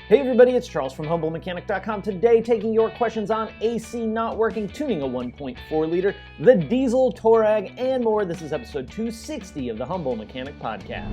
Hey everybody, it's Charles from HumbleMechanic.com. Today taking your questions on AC not working, tuning a 1.4 liter, the diesel Touareg, and more. This is episode 260 of the Humble Mechanic Podcast.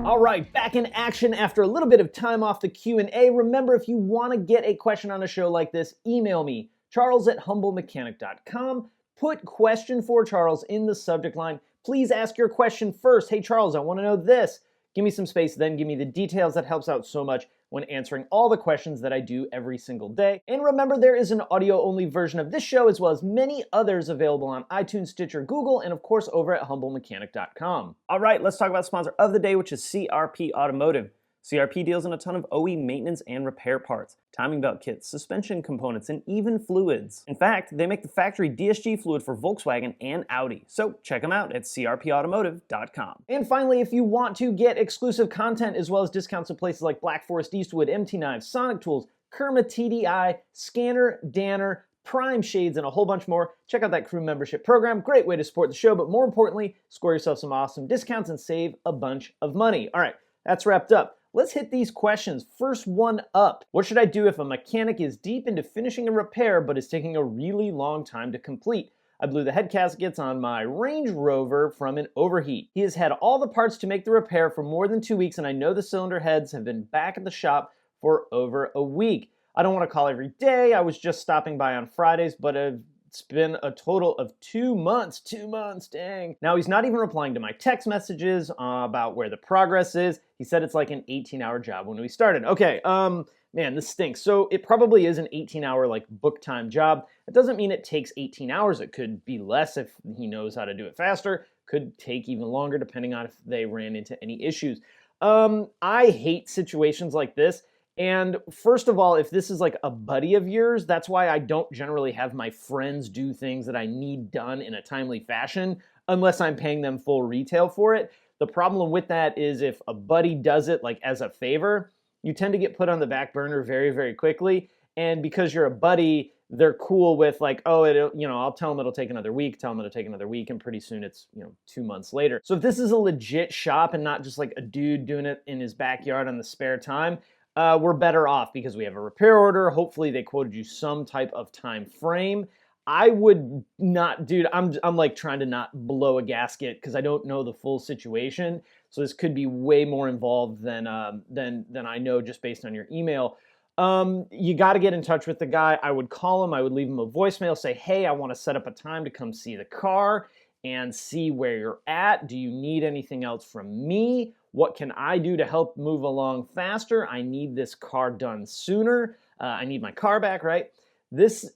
All right, back in action after a little bit of time off the Q&A. Remember, if you want to get a question on a show like this, email me, charles@humblemechanic.com. Put question for Charles in the subject line. Please ask your question first. Hey, Charles, I want to know this. Give me some space, then give me the details. That helps out so much when answering all the questions that I do every single day. And remember, there is an audio-only version of this show as well as many others available on iTunes, Stitcher, Google, and of course over at HumbleMechanic.com. All right, let's talk about the sponsor of the day, which is CRP Automotive. CRP deals in a ton of OE maintenance and repair parts, timing belt kits, suspension components, and even fluids. In fact, they make the factory DSG fluid for Volkswagen and Audi. So check them out at crpautomotive.com. And finally, if you want to get exclusive content as well as discounts at places like Black Forest Eastwood, MT Knives, Sonic Tools, Kerma TDI, Scanner, Danner, Prime Shades, and a whole bunch more, check out that crew membership program. Great way to support the show, but more importantly, score yourself some awesome discounts and save a bunch of money. All right, that's wrapped up. Let's hit these questions. First one up. What should I do if a mechanic is deep into finishing a repair but is taking a really long time to complete? I blew the head gaskets on my Range Rover from an overheat. He has had all the parts to make the repair for more than 2 weeks, and I know the cylinder heads have been back at the shop for over a week. I don't want to call every day. I was just stopping by on Fridays, but it's been a total of 2 months. 2 months, dang. Now he's not even replying to my text messages about where the progress is. He said it's like an 18-hour job when we started. Okay, man, this stinks. So it probably is an 18-hour like book time job. It doesn't mean it takes 18 hours. It could be less if he knows how to do it faster. Could take even longer depending on if they ran into any issues. I hate situations like this. And first of all, if this is like a buddy of yours, that's why I don't generally have my friends do things that I need done in a timely fashion unless I'm paying them full retail for it. The problem with that is if a buddy does it like as a favor, you tend to get put on the back burner very, very quickly. And because you're a buddy, they're cool with like, oh, I'll tell them it'll take another week, tell them it'll take another week, and pretty soon it's, 2 months later. So if this is a legit shop and not just like a dude doing it in his backyard on the spare time, we're better off because we have a repair order. Hopefully they quoted you some type of time frame. I would not, dude, I'm like trying to not blow a gasket because I don't know the full situation. So this could be way more involved than I know just based on your email. You got to get in touch with the guy. I would call him. I would leave him a voicemail, say, hey, I want to set up a time to come see the car and see where you're at. Do you need anything else from me? What can I do to help move along faster? I need this car done sooner. I need my car back, right? There's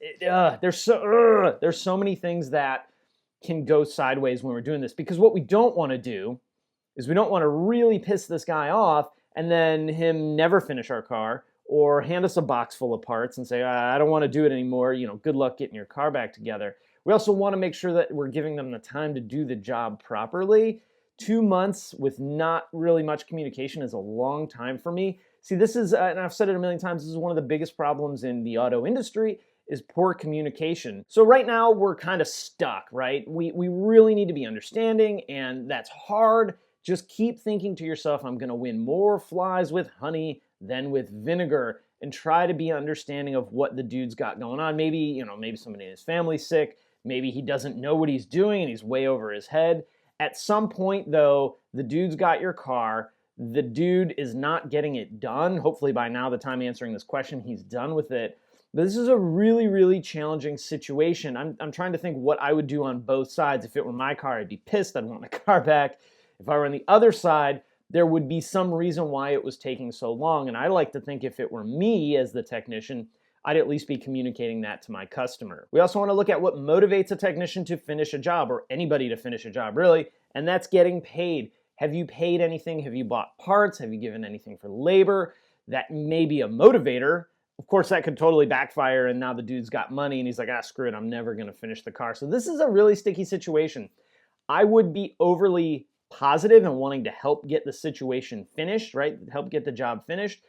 so many things that can go sideways when we're doing this, because what we don't want to do is we don't want to really piss this guy off and then him never finish our car or hand us a box full of parts and say, I don't want to do it anymore. Good luck getting your car back together. We also want to make sure that we're giving them the time to do the job properly. 2 months with not really much communication is a long time for me. See, this is, and I've said it a million times, this is one of the biggest problems in the auto industry is poor communication. So right now we're kind of stuck, right? We really need to be understanding, and that's hard. Just keep thinking to yourself, I'm gonna win more flies with honey than with vinegar, and try to be understanding of what the dude's got going on. Maybe, maybe somebody in his family's sick. Maybe he doesn't know what he's doing and he's way over his head. At some point, though, the dude's got your car. The dude is not getting it done. Hopefully by now, the time answering this question, he's done with it. But this is a really, really challenging situation. I'm trying to think what I would do on both sides. If it were my car, I'd be pissed. I'd want my car back. If I were on the other side, there would be some reason why it was taking so long. And I like to think if it were me as the technician, I'd at least be communicating that to my customer. We also want to look at what motivates a technician to finish a job, or anybody to finish a job really, and that's getting paid. Have you paid anything? Have you bought parts? Have you given anything for labor? That may be a motivator. Of course, that could totally backfire, and now the dude's got money and he's like, screw it, I'm never gonna finish the car. So this is a really sticky situation. I would be overly positive and wanting to help get the situation finished, right? Help get the job finished.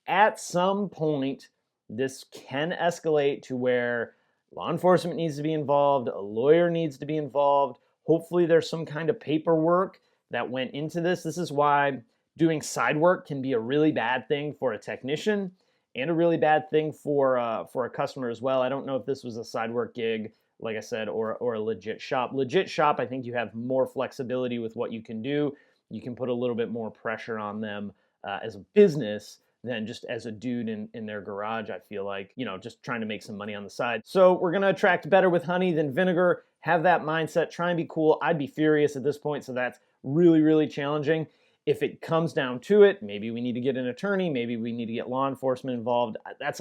At some point, this can escalate to where law enforcement needs to be involved, a lawyer needs to be involved. Hopefully there's some kind of paperwork that went into this. This is why doing side work can be a really bad thing for a technician and a really bad thing for a customer as well. I don't know if this was a side work gig, like I said, or a legit shop. Legit shop, I think you have more flexibility with what you can do. You can put a little bit more pressure on them as a business than just as a dude in their garage, I feel like, just trying to make some money on the side. So we're gonna attract better with honey than vinegar, have that mindset, try and be cool. I'd be furious at this point, so that's really, really challenging. If it comes down to it, maybe we need to get an attorney, maybe we need to get law enforcement involved. That's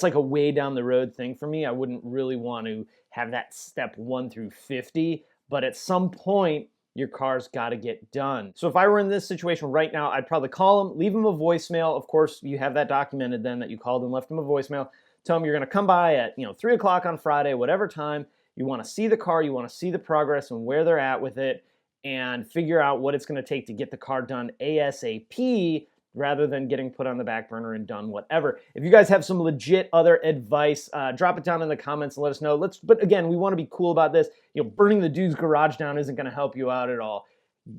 like a way down the road thing for me. I wouldn't really want to have that step 1 through 50, but at some point, your car's got to get done. So if I were in this situation right now, I'd probably call them, leave them a voicemail. Of course, you have that documented then that you called and left them a voicemail. Tell them you're going to come by at 3 o'clock on Friday, whatever time. You want to see the car, you want to see the progress and where they're at with it, and figure out what it's going to take to get the car done ASAP rather than getting put on the back burner and done whatever. If you guys have some legit other advice, drop it down in the comments and let us know. But again, we want to be cool about this. Burning the dude's garage down isn't going to help you out at all.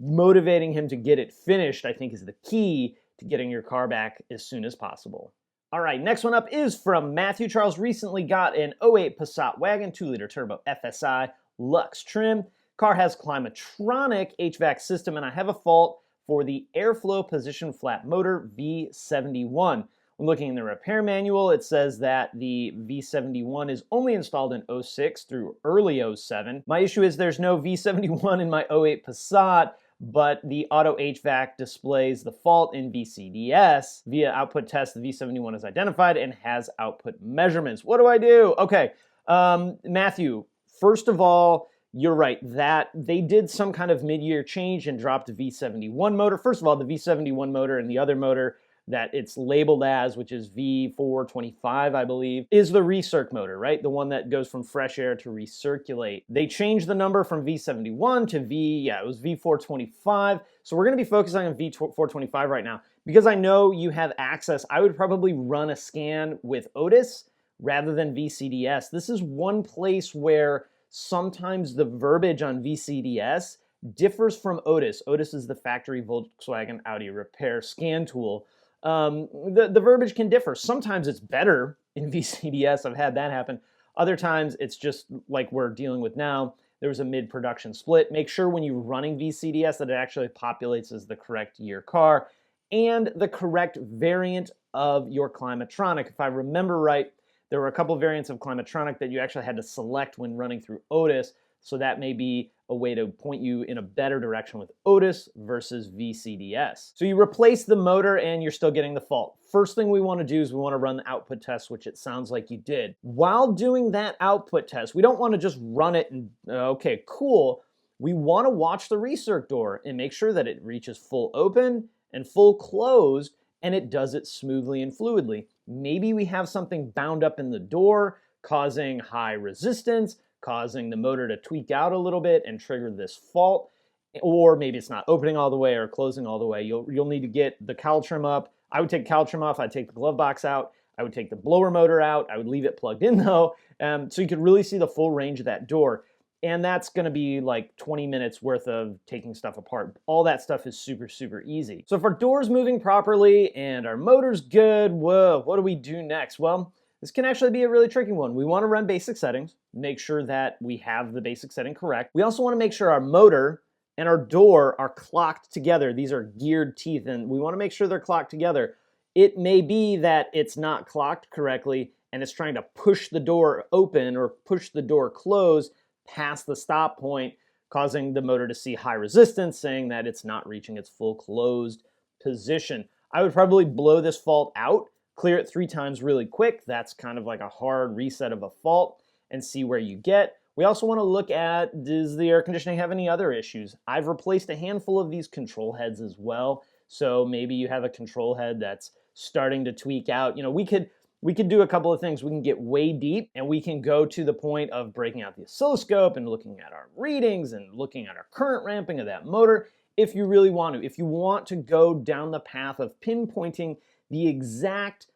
Motivating him to get it finished, I think, is the key to getting your car back as soon as possible. All right, next one up is from Matthew. Charles recently got an '08 Passat wagon, 2-liter turbo FSI, Luxe trim. Car has Climatronic HVAC system, and I have a fault for the airflow position flat motor V71. When looking in the repair manual, it says that the V71 is only installed in '06 through early '07. My issue is there's no V71 in my '08 Passat, but the auto HVAC displays the fault in VCDS. Via output test, the V71 is identified and has output measurements. What do I do? Okay, Matthew, first of all, you're right that they did some kind of mid-year change and dropped a V71 motor. First of all, the V71 motor and the other motor that it's labeled as, which is V425, I believe, is the recirc motor, right? The one that goes from fresh air to recirculate. They changed the number from V71 to it was V425. So we're gonna be focusing on V425 right now. Because I know you have access, I would probably run a scan with Otis rather than VCDS. This is one place where sometimes the verbiage on VCDS differs from Otis. Otis is the factory Volkswagen Audi repair scan tool. The verbiage can differ. Sometimes it's better in VCDS. I've had that happen. Other times it's just like we're dealing with now. There was a mid-production split. Make sure when you're running VCDS that it actually populates as the correct year car and the correct variant of your Climatronic. If I remember right, there were a couple variants of Climatronic that you actually had to select when running through Otis, so that may be a way to point you in a better direction with Otis versus VCDS. So you replace the motor and you're still getting the fault. First thing we want to do is we want to run the output test, which it sounds like you did. While doing that output test, we don't want to just run it and, okay, cool. We want to watch the recirc door and make sure that it reaches full open and full closed, and it does it smoothly and fluidly. Maybe we have something bound up in the door, causing high resistance, causing the motor to tweak out a little bit and trigger this fault. Or maybe it's not opening all the way or closing all the way. You'll need to get the cowl trim up. I would take cowl trim off. I'd take the glove box out. I would take the blower motor out. I would leave it plugged in though, so you could really see the full range of that door. And that's gonna be like 20 minutes worth of taking stuff apart. All that stuff is super, super easy. So if our door's moving properly and our motor's good, whoa, what do we do next? Well, this can actually be a really tricky one. We wanna run basic settings, make sure that we have the basic setting correct. We also wanna make sure our motor and our door are clocked together. These are geared teeth, and we wanna make sure they're clocked together. It may be that it's not clocked correctly and it's trying to push the door open or push the door closed past the stop point, causing the motor to see high resistance, saying that it's not reaching its full closed position. I would probably blow this fault out, clear it 3 times really quick. That's kind of like a hard reset of a fault, and see where you get. We also want to look at, does the air conditioning have any other issues? I've replaced a handful of these control heads as well. So maybe you have a control head that's starting to tweak out. We could do a couple of things. We can get way deep and we can go to the point of breaking out the oscilloscope and looking at our readings and looking at our current ramping of that motor if you really want to. If you want to go down the path of pinpointing the exact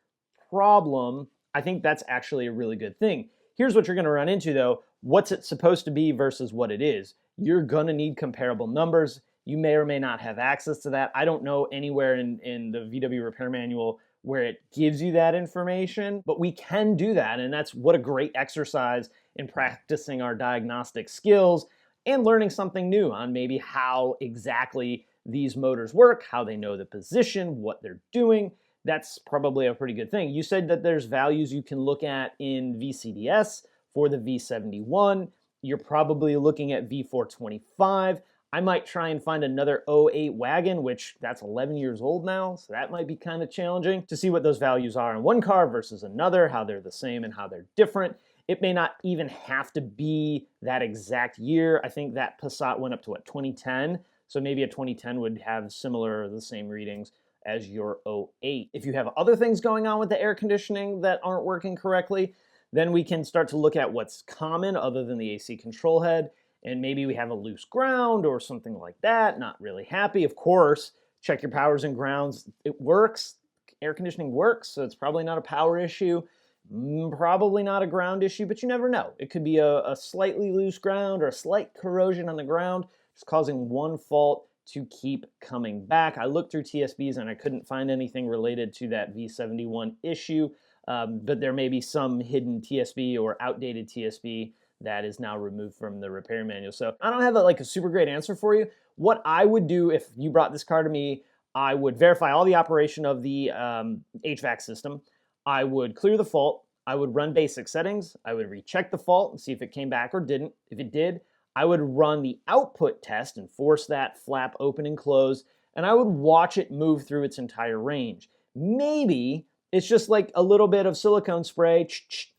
problem, I think that's actually a really good thing. Here's what you're going to run into though. What's it supposed to be versus what it is. you're gonna need comparable numbers. You may or may not have access to that. I don't know anywhere in the VW repair manual where it gives you that information, but we can do that, and that's what a great exercise in practicing our diagnostic skills and learning something new on maybe how exactly these motors work, how they know the position, what they're doing. That's probably a pretty good thing. You said that there's values you can look at in VCDS for the V71. You're probably looking at V425. I might try and find another '08 wagon, which that's 11 years old now, so that might be kind of challenging to see what those values are in one car versus another, how they're the same and how they're different. It may not even have to be that exact year. I think that Passat went up to, what, 2010? So maybe a 2010 would have similar or the same readings as your '08. If you have other things going on with the air conditioning that aren't working correctly, then we can start to look at what's common other than the AC control head. And maybe we have a loose ground or something like that, not really happy. Of course, check your powers and grounds. It works. Air conditioning works, so it's probably not a power issue, probably not a ground issue, but you never know. It could be a slightly loose ground or a slight corrosion on the ground, just causing one fault to keep coming back. I looked through TSBs and I couldn't find anything related to that V71 issue, but there may be some hidden TSB or outdated TSB that is now removed from the repair manual. So I don't have a super great answer for you. What I would do if you brought this car to me, I would verify all the operation of the HVAC system. I would clear the fault. I would run basic settings. I would recheck the fault and see if it came back or didn't. If it did, I would run the output test and force that flap open and close, and I would watch it move through its entire range. Maybe it's just like a little bit of silicone spray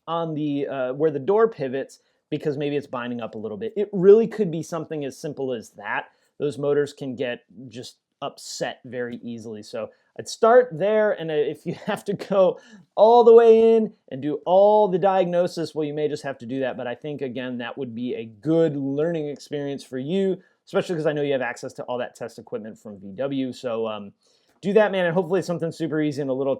on the where the door pivots, because maybe it's binding up a little bit. It really could be something as simple as that. Those motors can get just upset very easily. So I'd start there, and if you have to go all the way in and do all the diagnosis, well, you may just have to do that. But I think, again, that would be a good learning experience for you, especially because I know you have access to all that test equipment from VW. So do that, man, and hopefully it's something super easy and a little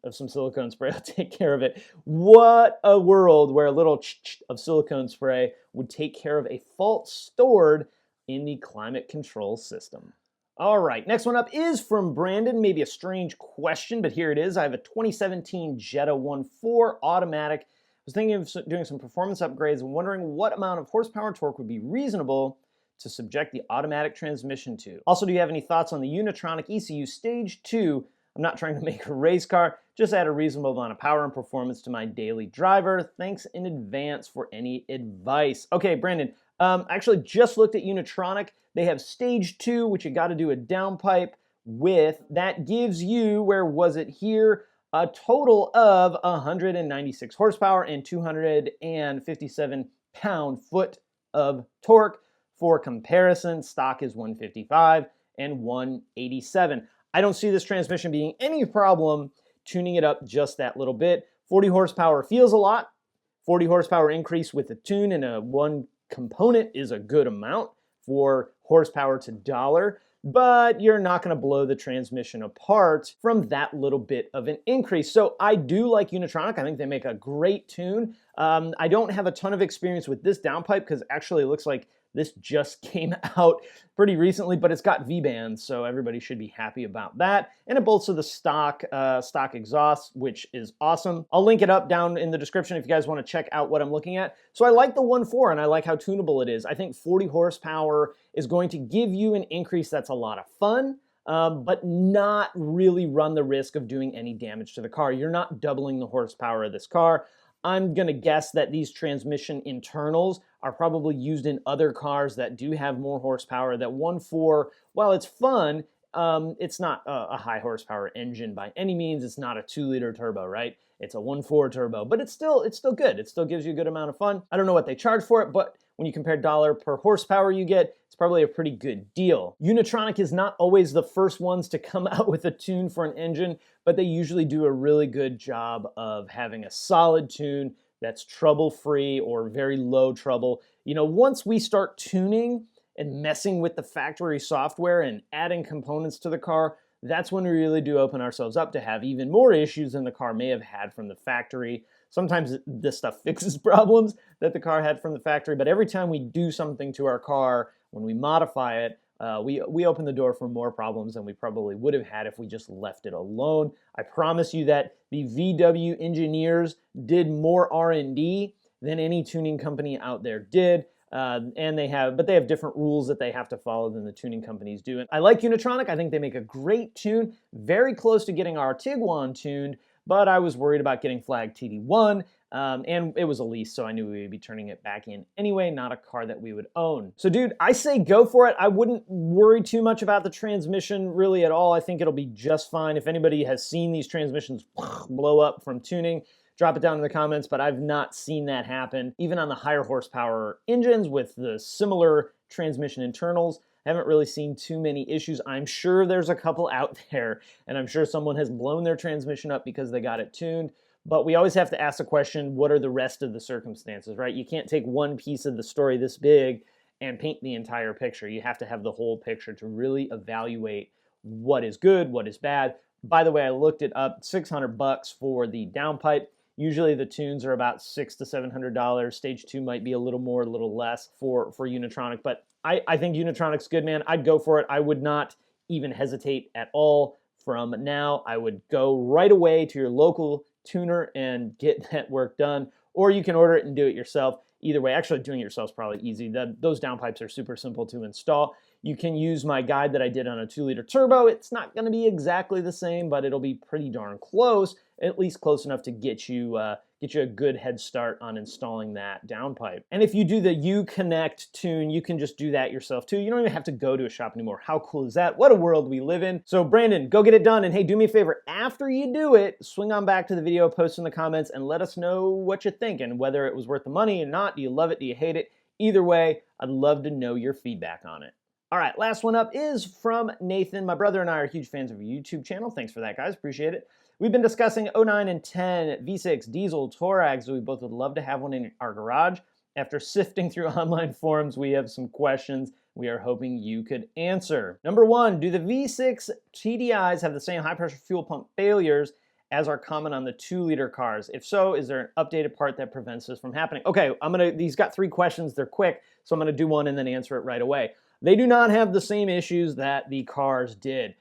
of some silicone spray will take care of it. What a world where a little of silicone spray would take care of a fault stored in the climate control system. All right, next one up is from Brandon. Maybe a strange question, but here it is. I have a 2017 Jetta 1.4 automatic. I was thinking of doing some performance upgrades and wondering what amount of horsepower and torque would be reasonable to subject the automatic transmission to. Also, do you have any thoughts on the Unitronic ECU Stage 2? I'm not trying to make a race car, just add a reasonable amount of power and performance to my daily driver. Thanks in advance for any advice. Okay, Brandon, I actually just looked at Unitronic. They have Stage 2, which you got to do a downpipe with. That gives you, where was it here? A total of 196 horsepower and 257 pound-foot of torque. For comparison, stock is 155 and 187. I don't see this transmission being any problem tuning it up just that little bit. 40 horsepower feels a lot. 40 horsepower increase with a tune and a one component is a good amount for horsepower to dollar, but you're not going to blow the transmission apart from that little bit of an increase. So I do like Unitronic. I think they make a great tune. I don't have a ton of experience with this downpipe because actually it looks like this just came out pretty recently, but it's got V-bands, so everybody should be happy about that. And it bolts to the stock exhaust, which is awesome. I'll link it up down in the description if you guys want to check out what I'm looking at. So I like the 1.4, and I like how tunable it is. I think 40 horsepower is going to give you an increase that's a lot of fun, but not really run the risk of doing any damage to the car. You're not doubling the horsepower of this car. I'm going to guess that these transmission internals are probably used in other cars that do have more horsepower. That 1.4, while it's fun, it's not a high horsepower engine by any means. It's not a 2-liter turbo, right? It's a 1.4 turbo, but it's still good. It still gives you a good amount of fun. I don't know what they charge for it, but when you compare dollar per horsepower you get, it's probably a pretty good deal. Unitronic is not always the first ones to come out with a tune for an engine, but they usually do a really good job of having a solid tune that's trouble-free or very low trouble. You know, once we start tuning and messing with the factory software and adding components to the car, that's when we really do open ourselves up to have even more issues than the car may have had from the factory. Sometimes this stuff fixes problems that the car had from the factory, but every time we do something to our car, when we modify it, we open the door for more problems than we probably would have had if we just left it alone. I promise you that the VW engineers did more R&D than any tuning company out there did. But they have different rules that they have to follow than the tuning companies do. And I like Unitronic. I think they make a great tune, very close to getting our Tiguan tuned, but I was worried about getting flagged TD1, and it was a lease, so I knew we would be turning it back in anyway, not a car that we would own. So dude, I say go for it. I wouldn't worry too much about the transmission really at all. I think it'll be just fine. If anybody has seen these transmissions blow up from tuning, drop it down in the comments, but I've not seen that happen. Even on the higher horsepower engines with the similar transmission internals, I haven't really seen too many issues. I'm sure there's a couple out there, and I'm sure someone has blown their transmission up because they got it tuned, but we always have to ask the question, what are the rest of the circumstances, right? You can't take one piece of the story this big and paint the entire picture. You have to have the whole picture to really evaluate what is good, what is bad. By the way, I looked it up, $600 for the downpipe. Usually the tunes are about $600 to $700. Stage 2 might be a little more, a little less for Unitronic, but I think Unitronic's good, man. I'd go for it. I would not even hesitate at all from now. I would go right away to your local tuner and get that work done, or you can order it and do it yourself. Either way, actually doing it yourself is probably easy. Those downpipes are super simple to install. You can use my guide that I did on a 2-liter turbo. It's not going to be exactly the same, but it'll be pretty darn close, at least close enough to get you a good head start on installing that downpipe. And if you do the Uconnect tune, you can just do that yourself too. You don't even have to go to a shop anymore. How cool is that? What a world we live in. So Brandon, go get it done. And hey, do me a favor, after you do it, swing on back to the video, post in the comments, and let us know what you think and whether it was worth the money or not. Do you love it? Do you hate it? Either way, I'd love to know your feedback on it. All right, last one up is from Nathan. My brother and I are huge fans of your YouTube channel. Thanks for that, guys. Appreciate it. We've been discussing 09 and 10 V6 diesel Touaregs, so we both would love to have one in our garage. After sifting through online forums, we have some questions we are hoping you could answer. Number one, do the V6 TDIs have the same high-pressure fuel pump failures as are common on the 2-liter cars? If so, is there an updated part that prevents this from happening? Okay, these got 3 questions. They're quick, so I'm gonna do one and then answer it right away. They do not have the same issues that the cars did.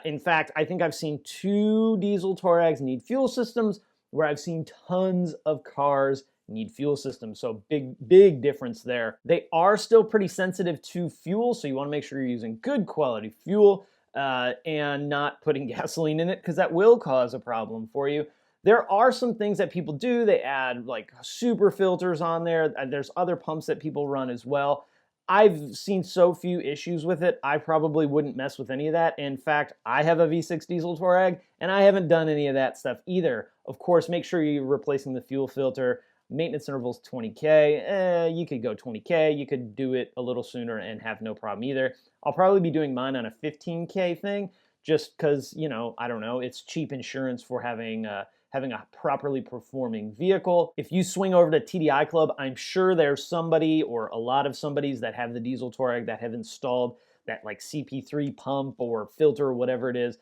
In fact, I think I've seen 2 diesel Touaregs need fuel systems where I've seen tons of cars need fuel systems. So big difference there. They are still pretty sensitive to fuel, so you want to make sure you're using good quality fuel and not putting gasoline in it, because that will cause a problem for you. There are some things that people do. They add like super filters on there. There's other pumps that people run as well. I've seen so few issues with it, I probably wouldn't mess with any of that. In fact, I have a V6 diesel Touareg, and I haven't done any of that stuff either. Of course, make sure you're replacing the fuel filter. Maintenance interval's 20K. You could go 20K. You could do it a little sooner and have no problem either. I'll probably be doing mine on a 15K thing, just because, you know, I don't know, it's cheap insurance for having a properly performing vehicle. If you swing over to TDI Club, I'm sure there's somebody or a lot of somebodies that have the diesel Touareg that have installed that like CP3 pump or filter or whatever it is.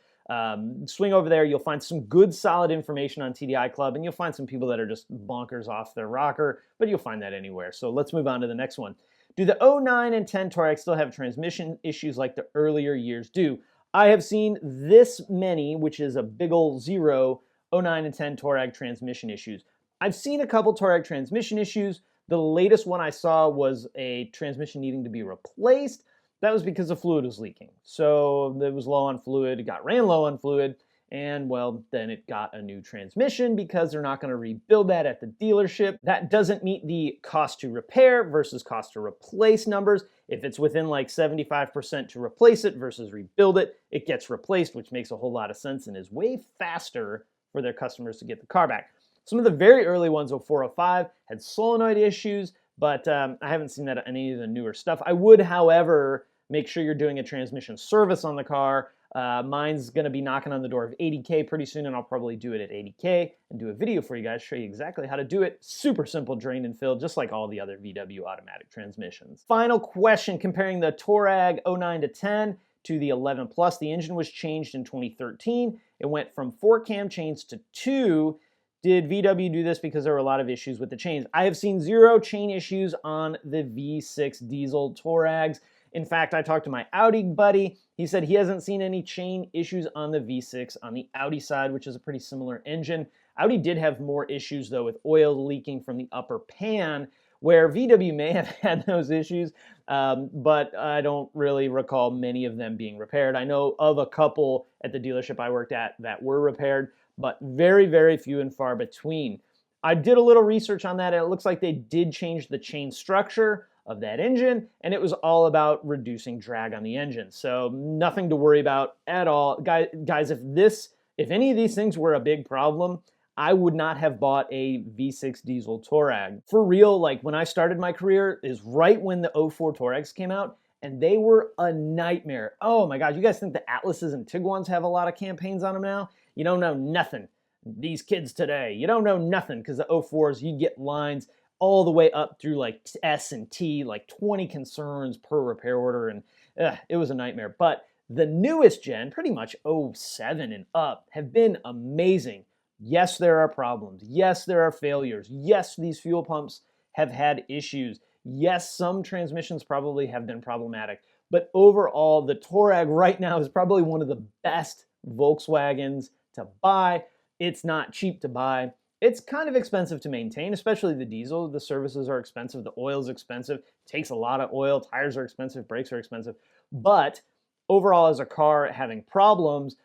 Swing over there, you'll find some good solid information on TDI Club, and you'll find some people that are just bonkers off their rocker, but you'll find that anywhere. So let's move on to the next one. Do the 09 and 10 Touareg still have transmission issues like the earlier years do? I have seen this many, which is a big ol' 0, 09 and 10 Touareg transmission issues. I've seen a couple Touareg transmission issues. The latest one I saw was a transmission needing to be replaced. That was because the fluid was leaking. So it was low on fluid, it ran low on fluid, and well, then it got a new transmission because they're not gonna rebuild that at the dealership. That doesn't meet the cost to repair versus cost to replace numbers. If it's within like 75% to replace it versus rebuild it, it gets replaced, which makes a whole lot of sense and is way faster for their customers to get the car back. Some of the very early ones, 0405, had solenoid issues, but I haven't seen that on any of the newer stuff. I would, however, make sure you're doing a transmission service on the car. Mine's gonna be knocking on the door of 80K pretty soon, and I'll probably do it at 80K and do a video for you guys, show you exactly how to do it. Super simple drain and fill, just like all the other VW automatic transmissions. Final question, comparing the Touareg 09 to 10 to the 11 Plus. The engine was changed in 2013. It went from 4 cam chains to 2. Did VW do this because there were a lot of issues with the chains? I have seen 0 chain issues on the V6 diesel Touaregs. In fact, I talked to my Audi buddy. He said he hasn't seen any chain issues on the V6 on the Audi side, which is a pretty similar engine. Audi did have more issues, though, with oil leaking from the upper pan, where VW may have had those issues, but I don't really recall many of them being repaired. I know of a couple at the dealership I worked at that were repaired, but very, very few and far between. I did a little research on that, and it looks like they did change the chain structure of that engine, and it was all about reducing drag on the engine. So nothing to worry about at all. Guys, if any of these things were a big problem, I would not have bought a V6 diesel Touareg. For real, like when I started my career is right when the '04 Touaregs came out, and they were a nightmare. Oh my God, you guys think the Atlases and Tiguans have a lot of campaigns on them now? You don't know nothing. These kids today, you don't know nothing, because the '04s, you get lines all the way up through like S and T, like 20 concerns per repair order, and it was a nightmare. But the newest gen, pretty much '07 and up, have been amazing. Yes, there are problems. Yes, there are failures. Yes, these fuel pumps have had issues. Yes, some transmissions probably have been problematic. But overall, the Touareg right now is probably one of the best Volkswagens to buy. It's not cheap to buy. It's kind of expensive to maintain, especially the diesel. The services are expensive. The oil is expensive. It takes a lot of oil. Tires are expensive. Brakes are expensive. But overall, as a car having problems,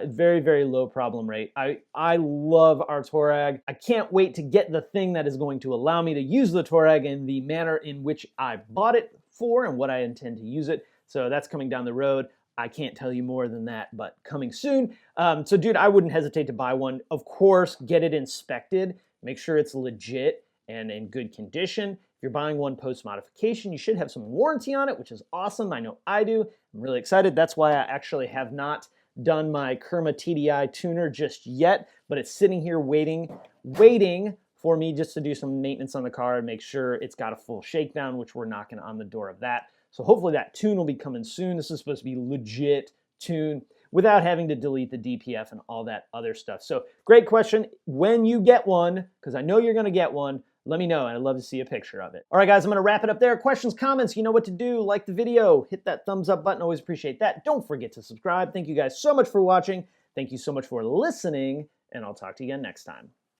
very, very low problem rate. I love our Touareg. I can't wait to get the thing that is going to allow me to use the Touareg in the manner in which I bought it for and what I intend to use it. So that's coming down the road. I can't tell you more than that, but coming soon. So dude, I wouldn't hesitate to buy one. Of course, get it inspected. Make sure it's legit and in good condition. If you're buying one post-modification, you should have some warranty on it, which is awesome. I know I do. I'm really excited. That's why I actually have not done my Kerma TDI tuner just yet, but it's sitting here waiting for me just to do some maintenance on the car and make sure it's got a full shakedown, which we're knocking on the door of that. So hopefully that tune will be coming soon. This is supposed to be legit tune without having to delete the DPF and all that other stuff. So great question. When you get one, because I know you're going to get one, let me know, and I'd love to see a picture of it. All right, guys, I'm going to wrap it up there. Questions, comments, you know what to do. Like the video, hit that thumbs up button. Always appreciate that. Don't forget to subscribe. Thank you guys so much for watching. Thank you so much for listening, and I'll talk to you again next time.